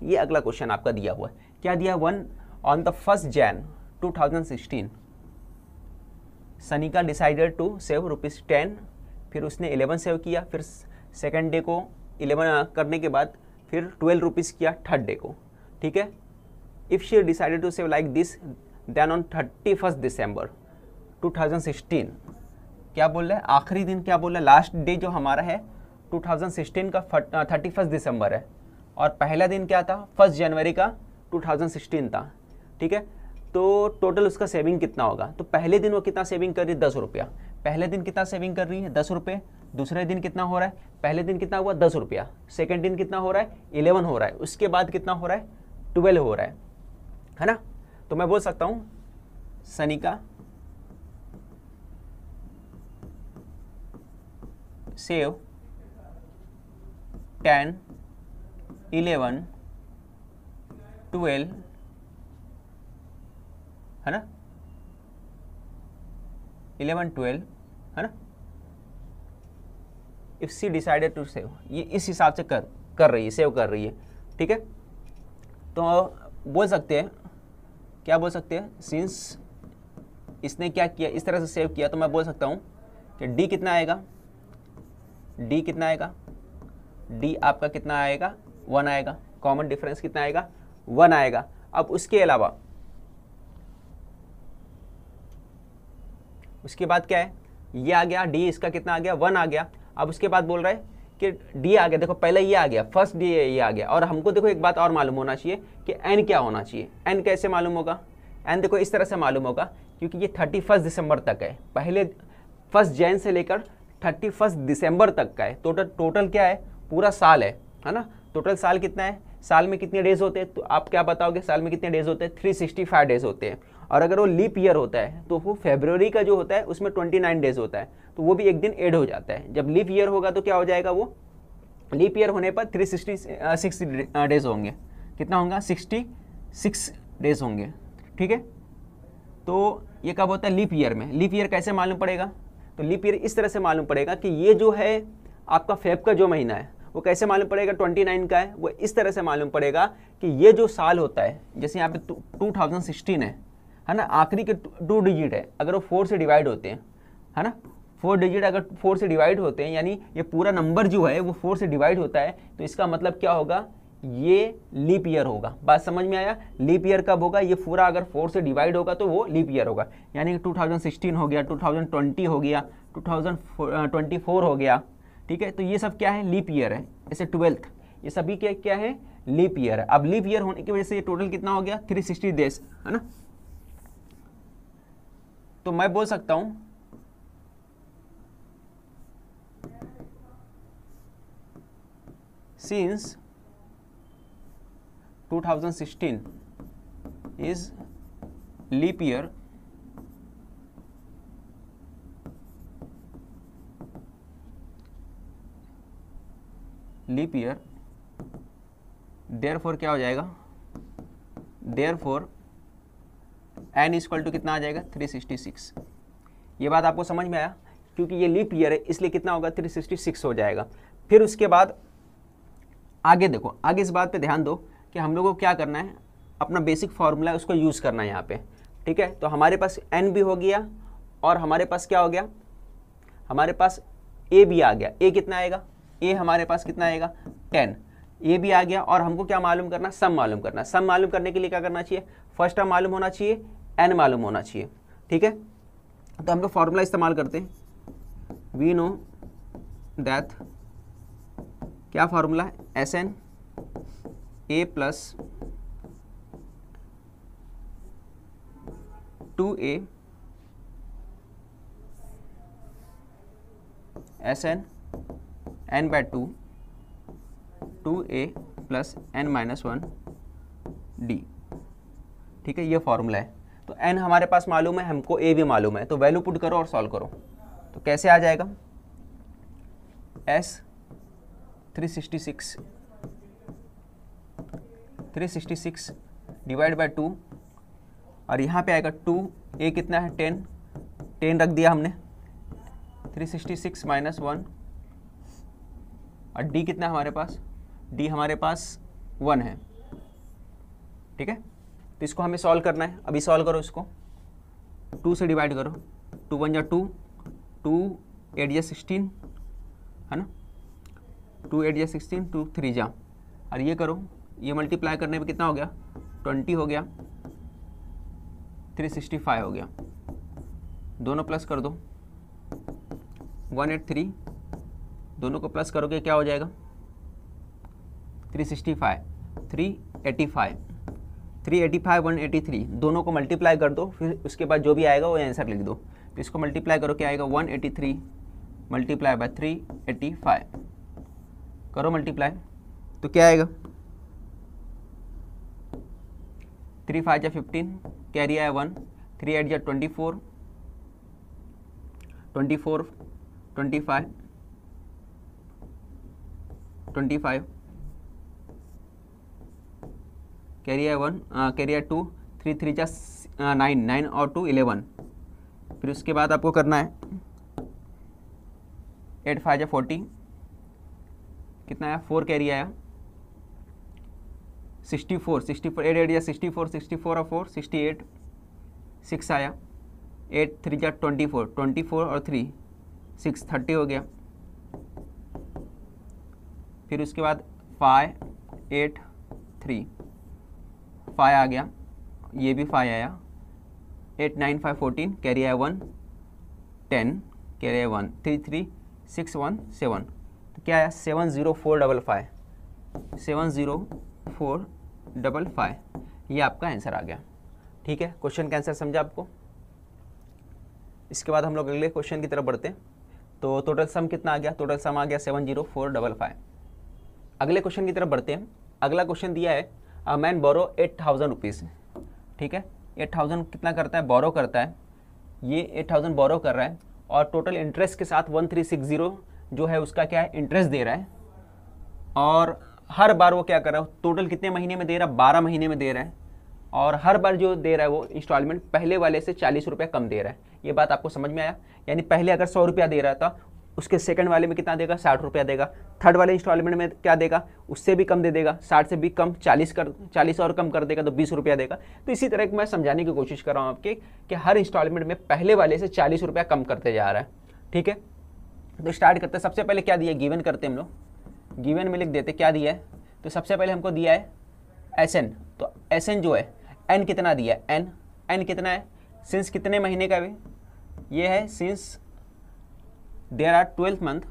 ये अगला क्वेश्चन आपका दिया हुआ है, क्या दिया? 1 on the 1st Jan 2016 Sanika decided to save ₹10, फिर उसने 11 सेव किया, फिर सेकेंड डे को 11 करने के बाद फिर 12 रुपीज़ किया थर्ड डे को, ठीक है। If she decided to save like this then on 31 December 2016, क्या बोल रहा है? आखिरी दिन क्या बोल रहा है? लास्ट डे जो हमारा है 2016 का 31 दिसंबर है, और पहला दिन क्या था? 1 जनवरी का 2016 था, ठीक है। तो टोटल उसका सेविंग कितना होगा? तो पहले दिन वो कितना सेविंग कर रही है? 10 रुपया। पहले दिन कितना सेविंग कर रही है? 10 रुपये। दूसरे दिन कितना हो रहा है? पहले दिन कितना हुआ? 10 रुपया। सेकेंड दिन कितना हो रहा है? 11 हो रहा है। उसके बाद कितना हो रहा है? 12 हो रहा है ना। तो मैं बोल सकता हूँ सनिका सेव 10, 11, 12 है ना, 11, 12 है ना। If she decided to save, ये इस हिसाब से कर रही है, सेव कर रही है, ठीक है। तो बोल सकते हैं, क्या बोल सकते हैं? सिंस इसने क्या किया, इस तरह से सेव किया, तो मैं बोल सकता हूँ कि डी कितना आएगा? डी कितना आएगा? डी आपका कितना आएगा? 1 आएगा। कॉमन डिफरेंस कितना आएगा? 1 आएगा। अब उसके अलावा उसके बाद क्या है? ये आ गया, डी इसका कितना आ गया? 1 आ गया। अब उसके बाद बोल रहा है कि डी आ गया, देखो पहले ये आ गया, फर्स्ट डी ये आ गया। और हमको देखो एक बात और मालूम होना चाहिए कि एन क्या होना चाहिए। एन कैसे मालूम होगा? एन देखो इस तरह से मालूम होगा, क्योंकि ये 31 दिसंबर तक है, पहले 1 जैन से लेकर 31 दिसंबर तक का है। टोटल क्या है? पूरा साल है ना। टोटल साल कितना है? साल में कितने डेज होते हैं? तो आप क्या बताओगे साल में कितने डेज होते हैं? 365 डेज होते हैं। और अगर वो लीप ईयर होता है तो वो फरवरी का जो होता है उसमें 29 डेज होता है, तो वो भी एक दिन ऐड हो जाता है। जब लीप ईयर होगा तो क्या हो जाएगा? वो लीप ईयर होने पर 366 डेज होंगे। कितना होगा? 66 डेज होंगे, ठीक है। तो ये कब होता है? लीप ईयर में। लीप ईयर कैसे मालूम पड़ेगा? तो लीप ईयर इस तरह से मालूम पड़ेगा कि ये जो है आपका फेब का जो महीना है वो कैसे मालूम पड़ेगा? 29 का है। वो इस तरह से मालूम पड़ेगा कि ये जो साल होता है, जैसे यहाँ पे 2016 है ना, आखिरी के 2 डिजिट है, अगर वो 4 से डिवाइड होते हैं, है ना, 4 डिजिट अगर 4 से डिवाइड होते हैं, यानी ये पूरा नंबर जो है वो 4 से डिवाइड होता है, तो इसका मतलब क्या होगा? ये लीप ईयर होगा। बात समझ में आया? लीप ईयर कब होगा? ये पूरा अगर 4 से डिवाइड होगा तो वो लीप ईयर होगा। यानी कि 2016 हो गया, 2020 हो गया, 2024 हो गया, ठीक है। तो ये सब क्या है? लीप ईयर है। जैसे 12th, ये सभी क्या है? लीप ईयर है। अब लीप ईयर होने की वजह से ये टोटल कितना हो गया? 360 डेज, है ना। तो मैं बोल सकता हूं since 2016 is leap year, therefore क्या हो जाएगा? therefore n इक्वल टू कितना आ जाएगा? 366। ये बात आपको समझ में आया? क्योंकि ये लीप ईयर है इसलिए कितना होगा? 366 हो जाएगा। फिर उसके बाद आगे देखो, आगे इस बात पे ध्यान दो कि हम लोगों को क्या करना है, अपना बेसिक फार्मूला है उसको यूज़ करना है यहाँ पे, ठीक है। तो हमारे पास n भी हो गया और हमारे पास क्या हो गया? हमारे पास a भी आ गया। a कितना आएगा? a हमारे पास कितना आएगा? 10। a भी आ गया और हमको क्या मालूम करना? सम मालूम करना। सम मालूम करने के लिए क्या करना चाहिए? फर्स्ट टर्म मालूम होना चाहिए, n मालूम होना चाहिए, ठीक है। तो हम लोग फार्मूला इस्तेमाल करते हैं। वी नो दैट, क्या फार्मूला है? Sn a plus 2a Sn n/2 2a plus n-1 d, ठीक है। ये फॉर्मूला है। तो n हमारे पास मालूम है, हमको a भी मालूम है, तो वैल्यू पुट करो और सॉल्व करो। तो कैसे आ जाएगा? s 366 डिवाइड बाय 2 और यहाँ पे आएगा 2, a कितना है? 10 रख दिया हमने, 366 माइनस 1 और d कितना है हमारे पास? d हमारे पास 1 है, ठीक है। तो इसको हमें सॉल्व करना है। अभी सॉल्व करो इसको, 2 से डिवाइड करो, 2 1 जा 2, 2 8 जा 16 है ना, 2 8 जा 16, 2 3 जा, और ये करो, ये मल्टीप्लाई करने पे कितना हो गया, 20 हो गया, 365 हो गया। दोनों प्लस कर दो, 183, दोनों को प्लस करोगे क्या हो जाएगा, 365, 385, 385, 183, दोनों को मल्टीप्लाई कर दो, फिर उसके बाद जो भी आएगा वो आंसर लिख दो। तो इसको मल्टीप्लाई करो, क्या आएगा, 183 मल्टीप्लाई बाय 385, करो मल्टीप्लाई, तो क्या आएगा, 3 5 जा 15, कैरी आया 1, 3 8 जा 24, 24 25 25, कैरी आया 1, कैरी आया 2, 3 3 जा 9, 9 और 2 11, फिर उसके बाद आपको करना है 8 5 जा 40, कितना आया, 4 कैरी आया, 64 64, 8 8 जा 64, 64 और 4 68, 6 आया, 8 3 जा 24, 24 और 3 6 30 हो गया। फिर उसके बाद 5 8 3, 5 आ गया, ये भी 5 आया, 8 9 5 14, कैरी आया 1, 10 कैरी आया 1, 3 3 6 1 7, तो क्या आया, 70455, 70455, ये आपका आंसर आ गया। ठीक है, क्वेश्चन का आंसर समझा आपको। इसके बाद हम लोग अगले क्वेश्चन की तरफ बढ़ते हैं। तो टोटल सम कितना आ गया, टोटल सम आ गया 70455। अगले क्वेश्चन की तरफ बढ़ते हैं। अगला क्वेश्चन दिया है, अ मैन बोरो 8000 रुपीज़। ठीक है, 8000 कितना करता है, बोरो करता है, ये 8000 बोरो कर रहा है और टोटल इंटरेस्ट के साथ 1360 जो है उसका क्या है, इंटरेस्ट दे रहा है। और हर बार वो क्या कर रहा है, टोटल कितने महीने में दे रहा है, 12 महीने में दे रहा है, और हर बार जो दे रहा है वो इंस्टॉलमेंट पहले वाले से 40 रुपये कम दे रहा है। ये बात आपको समझ में आया, यानी पहले अगर 100 रुपया दे रहा था, उसके सेकंड वाले में कितना देगा, 60 रुपया देगा, थर्ड वाले इंस्टॉलमेंट में क्या देगा, उससे भी कम दे देगा, 60 से भी कम, 40 और कम कर देगा तो 20 रुपया देगा। तो इसी तरह मैं समझाने की कोशिश कर रहा हूँ आपके कि हर इंस्टॉलमेंट में पहले वाले से 40 रुपया कम करते जा रहा है। ठीक है, तो स्टार्ट करते हैं। सबसे पहले क्या दिया है, गिवन करते हैं हम लोग, गिवन में लिख देते क्या दिया है। तो सबसे पहले हमको दिया है SN, तो SN जो है N कितना दिया है, N कितना है, सिंस कितने महीने का भी, ये है since there are 12 month,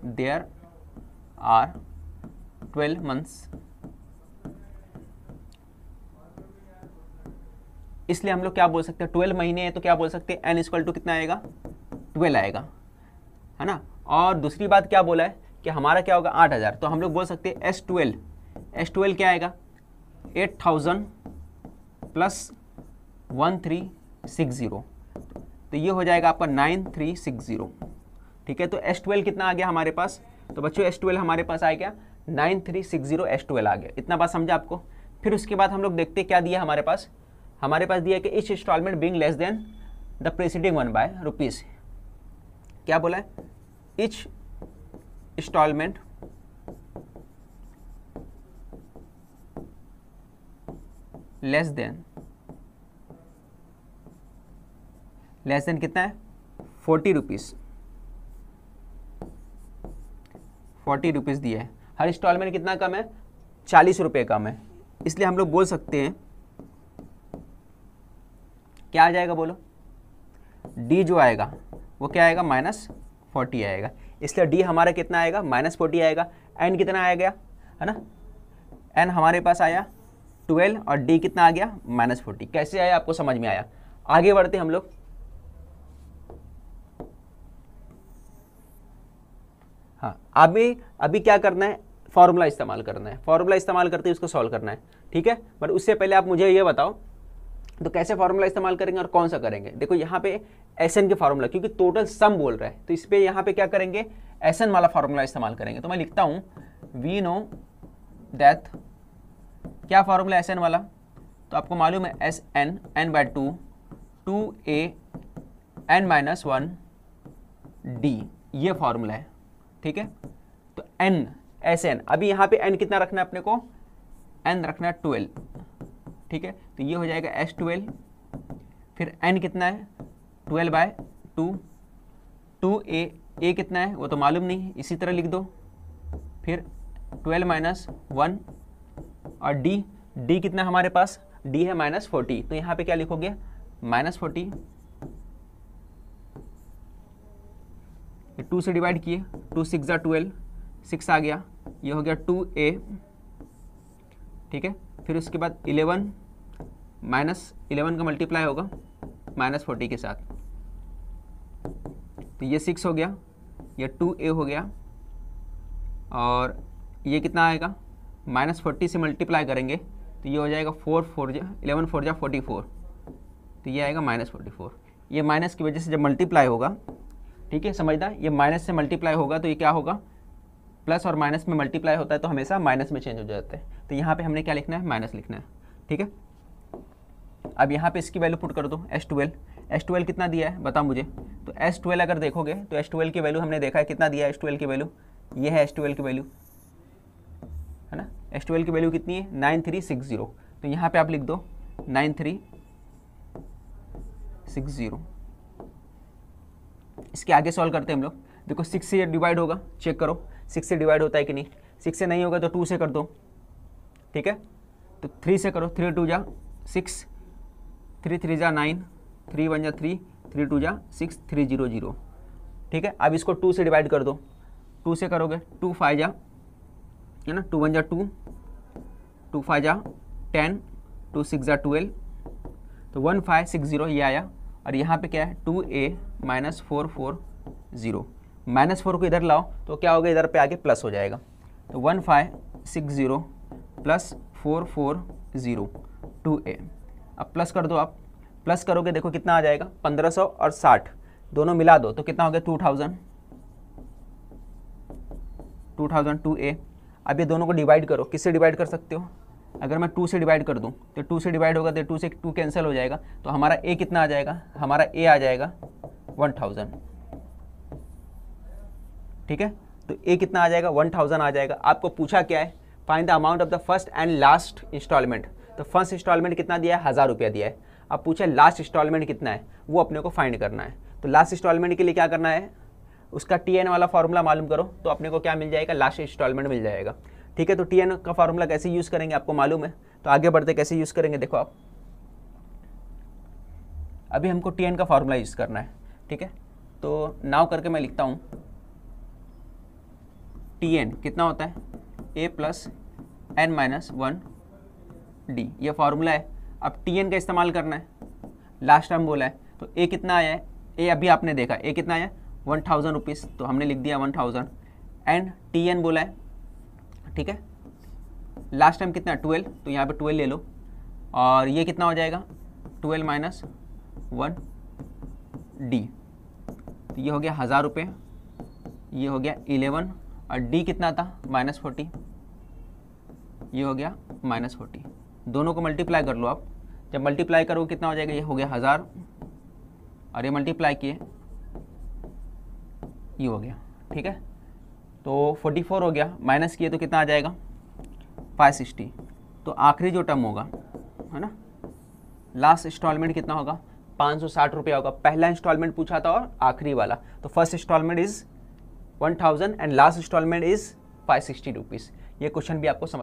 there are 12 months, इसलिए हम लोग क्या बोल सकते हैं, 12 महीने हैं तो क्या बोल सकते हैं, N इक्वल टू कितना आएगा, 12 आएगा, है ना। और दूसरी बात क्या बोला है कि हमारा क्या होगा, 8000, तो हम लोग बोल सकते हैं S12 क्या आएगा, 8000 प्लस 1360, तो ये हो जाएगा आपका 9360। ठीक है, तो S12 कितना आ गया हमारे पास, तो बच्चों S12 हमारे पास आ गया 9360, S12 आ गया। इतना बात समझा आपको। फिर उसके बाद हम लोग देखते क्या दिया हमारे पास दिया कि each installment being less than the preceding one by rupees. क्या बोला है, ईच इंस्टॉलमेंट लेस देन कितना है, 40 रुपीज़, 40 रुपीज़ दिया है। हर इंस्टॉलमेंट कितना कम है, 40 रुपये कम है, इसलिए हम लोग बोल सकते हैं क्या आ जाएगा, बोलो, D जो आएगा वो क्या आएगा, -40 आएगा, इसलिए D हमारा कितना आएगा, -40 आएगा। N कितना आ गया, है ना, N हमारे पास आया 12 और D कितना आ गया, -40। कैसे आया आपको समझ में आया। आगे बढ़ते हम लोग। हाँ, अभी क्या करना है, फॉर्मूला इस्तेमाल करना है, फॉर्मूला इस्तेमाल करते उसको सॉल्व करना है। ठीक है, बट उससे पहले आप मुझे ये बताओ तो कैसे फार्मूला इस्तेमाल करेंगे और कौन सा करेंगे। देखो यहाँ पे SN के फार्मूला, क्योंकि टोटल सम बोल रहा है तो इस पे यहाँ पे क्या करेंगे, SN वाला फार्मूला इस्तेमाल करेंगे। तो मैं लिखता हूँ वी नो दैट, क्या फार्मूला SN वाला, तो आपको मालूम है SN n/2 2a n-1 d, ये फार्मूला है। ठीक है, तो SN, अभी यहाँ पे N कितना रखना है अपने को, n रखना है 12, ठीक है। तो ये हो जाएगा S12, फिर n कितना है 12/2, 2a, a कितना है वो तो मालूम नहीं, इसी तरह लिख दो। फिर 12 - 1 और d कितना हमारे पास, d है -40, तो यहाँ पे क्या लिखोगे -40, 2 से डिवाइड किए, 2 6 × 12, 6 आ गया, ये हो गया 2a, ठीक है। फिर उसके बाद 11 -11 का मल्टीप्लाई होगा -40 के साथ, तो ये 6 हो गया, ये 2a हो गया, और ये कितना आएगा -40 से मल्टीप्लाई करेंगे तो ये हो जाएगा 11 4 × 44, तो ये आएगा -44। ये माइनस की वजह से जब मल्टीप्लाई होगा, ठीक है, समझना, ये माइनस से मल्टीप्लाई होगा तो ये क्या होगा, प्लस और माइनस में मल्टीप्लाई होता है तो हमेशा माइनस में चेंज हो जाता है, तो यहाँ पे हमने क्या लिखना है, माइनस लिखना है, ठीक है। अब यहाँ पे इसकी वैल्यू पुट कर दो, S12 कितना दिया है बता मुझे। तो S12 अगर देखोगे तो S12 की वैल्यू हमने देखा है कितना दिया है, S12 की वैल्यू ये है, S12 की वैल्यू है ना, S12 की वैल्यू कितनी है 9360, तो यहाँ पे आप लिख दो 9360। इसके आगे सॉल्व करते हैं हम लोग। देखो 6 से डिवाइड होगा, चेक करो 6 से डिवाइड होता है कि नहीं, 6 से नहीं होगा तो 2 से कर दो, ठीक है। तो 3 से करो, 3 2 × 6, 3 3 × 9, 3 1 × 3, 3 2 × 6, 3 0 0, ठीक है। अब इसको 2 से डिवाइड कर दो, 2 से करोगे 2 5 जा, है ना, 2 1 × 2, 2 5 जा 10, 2 6 × 12, तो 1560 ये आया। और यहाँ पे क्या है 2a -440, -4 को इधर लाओ तो क्या होगा, इधर पे आके प्लस हो जाएगा, तो 1560 + 440 2a। अब प्लस कर दो, आप प्लस करोगे देखो कितना आ जाएगा 1500 और 60 दोनों मिला दो तो कितना हो गया 2000 2a। अब ये दोनों को डिवाइड करो, किससे डिवाइड कर सकते हो, अगर मैं 2 से डिवाइड कर दूं तो 2 से डिवाइड होगा तो 2 से 2 कैंसिल हो जाएगा, तो हमारा a कितना आ जाएगा, हमारा a आ जाएगा 1000, ठीक है। तो a कितना आ जाएगा 1000 आ जाएगा। आपको पूछा क्या है, find the amount of the first and last installment, तो फर्स्ट इंस्टॉलमेंट कितना दिया है 1000 रुपया दिया है। अब पूछा लास्ट इंस्टॉलमेंट कितना है, वो अपने को फाइंड करना है। तो लास्ट इंस्टॉलमेंट के लिए क्या करना है, उसका TN वाला फार्मूला मालूम करो तो अपने को क्या मिल जाएगा, लास्ट इंस्टॉलमेंट मिल जाएगा, ठीक है। तो TN का फार्मूला कैसे यूज़ करेंगे आपको मालूम है, तो आगे बढ़ते कैसे यूज़ करेंगे देखो आप। अभी हमको TN का फार्मूला यूज़ करना है, ठीक है। तो नाउ करके मैं लिखता हूँ TN कितना होता है a + n - 1 d, ये फार्मूला है। अब TN का इस्तेमाल करना है, लास्ट टाइम बोला है तो a कितना आया है, a अभी आपने देखा a कितना आया 1000 रुपीज़, तो हमने लिख दिया 1000, एंड TN बोला है, ठीक है। लास्ट टाइम कितना 12, तो यहाँ पे 12 ले लो, और ये कितना हो जाएगा 12 - 1 d, तो ये हो गया 1000 रुपये, ये हो गया 11, और d कितना था -40, ये हो गया -40। दोनों को मल्टीप्लाई कर लो आप, जब मल्टीप्लाई करो कितना हो जाएगा, ये हो गया 1000, और ये मल्टीप्लाई किए ये हो गया, ठीक है। तो 44 हो गया, माइनस किए तो कितना आ जाएगा 560। तो आखिरी जो टर्म होगा, है ना, लास्ट इंस्टॉलमेंट कितना होगा 560 रुपया होगा। पहला इंस्टॉलमेंट पूछा था और आखिरी वाला, तो first installment is 1000 and last installment is 560 rupees. ये क्वेश्चन भी आपको समझ